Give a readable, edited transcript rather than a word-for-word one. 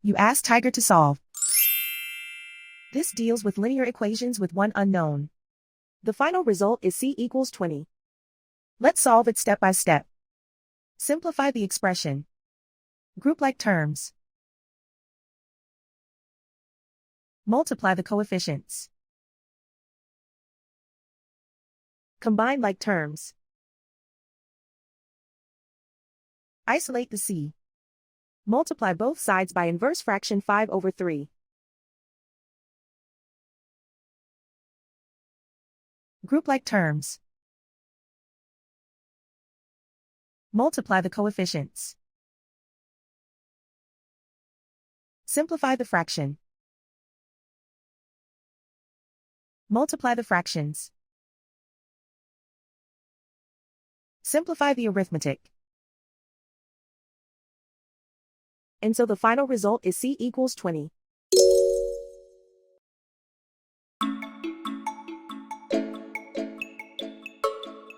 You ask Tiger to solve. This deals with linear equations with one unknown. The final result is c equals 20. Let's solve it step by step. Simplify the expression. Group like terms. Multiply the coefficients. Combine like terms. Isolate the c. Multiply both sides by inverse fraction 5/3. Group like terms. Multiply the coefficients. Simplify the fraction. Multiply the fractions. Simplify the arithmetic. And so the final result is c equals 20.